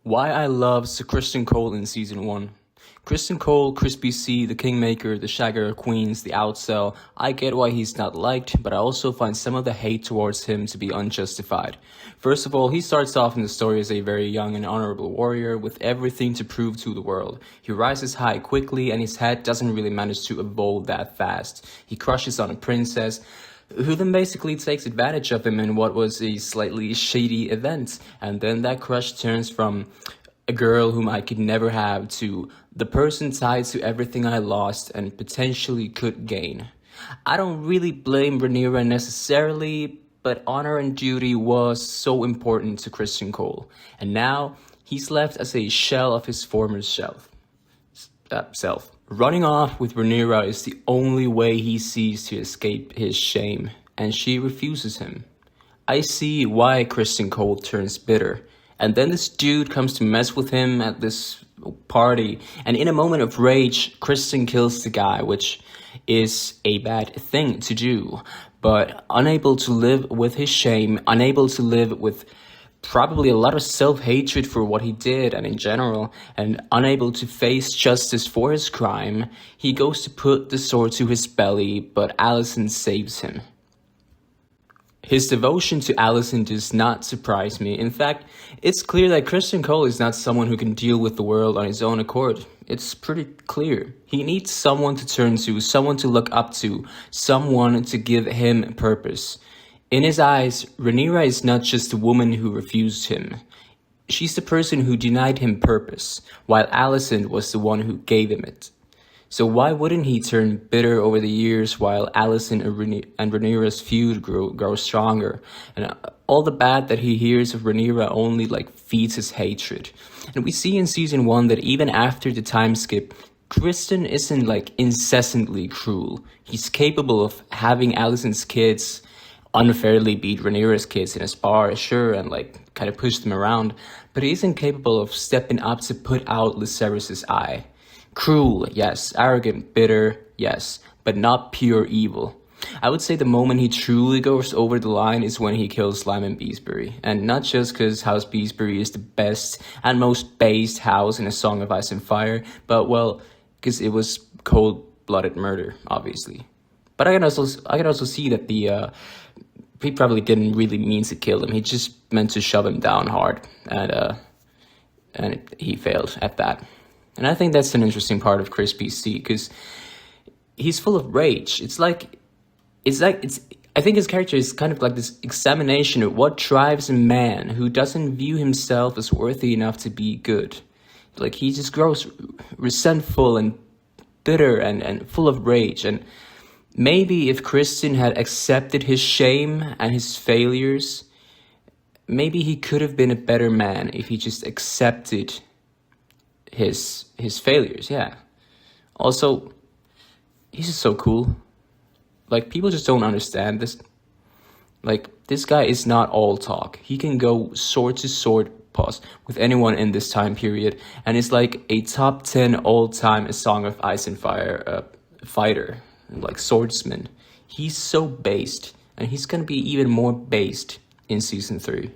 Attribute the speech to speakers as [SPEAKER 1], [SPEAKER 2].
[SPEAKER 1] Why I love Sir Criston Cole in Season 1. Criston Cole, Crispy C, the Kingmaker, the Shagger of Queens, the Outcel. I get why he's not liked, but I also find some of the hate towards him to be unjustified. First of all, he starts off in the story as a very young and honorable warrior with everything to prove to the world. He rises high quickly and his head doesn't really manage to evolve that fast. He crushes on a princess, who then basically takes advantage of him in what was a slightly shady event. And then that crush turns from a girl whom I could never have to the person tied to everything I lost and potentially could gain. I don't really blame Rhaenyra necessarily, but honor and duty was so important to Criston Cole. And now he's left as a shell of his former self. Running off with Rhaenyra is the only way he sees to escape his shame, and she refuses him. I see why Criston Cole turns bitter, and then this dude comes to mess with him at this party, and in a moment of rage, Criston kills the guy, which is a bad thing to do, but unable to live with his shame, unable to live with probably a lot of self-hatred for what he did and in general, and unable to face justice for his crime, he goes to put the sword to his belly, but Alicent saves him. His devotion to Alicent does not surprise me. In fact, it's clear that Criston Cole is not someone who can deal with the world on his own accord. It's pretty clear. He needs someone to turn to, someone to look up to, someone to give him purpose. In his eyes, Rhaenyra is not just a woman who refused him. She's the person who denied him purpose, while Alicent was the one who gave him it. So why wouldn't he turn bitter over the years while Alicent and Rhaenyra's feud grows stronger? And all the bad that he hears of Rhaenyra only feeds his hatred. And we see in Season 1 that even after the time skip, Criston isn't incessantly cruel. He's capable of having Alicent's kids unfairly beat Rhaenyra's kids in a spar, sure, and kind of push them around, but he isn't capable of stepping up to put out Lucerys' eye. Cruel, yes. Arrogant, bitter, yes, but not pure evil. I would say the moment he truly goes over the line is when he kills Lyman Beesbury, and not just because House Beesbury is the best and most based house in A Song of Ice and Fire, but well, because it was cold-blooded murder, obviously. But I can also see that he probably didn't really mean to kill him. He just meant to shove him down hard, and he failed at that. And I think that's an interesting part of Crispy C, because he's full of rage. I think his character is kind of like this examination of what drives a man who doesn't view himself as worthy enough to be good. He just grows resentful and bitter and full of rage. And maybe if Criston had accepted his shame and his failures, maybe he could have been a better man if he just accepted his failures, yeah. Also, he's just so cool. People just don't understand this. This guy is not all talk. He can go sword to sword with anyone in this time period, and it's like a top 10 all-time A Song of Ice and Fire fighter. Swordsman. He's so based, and he's gonna be even more based in Season 3.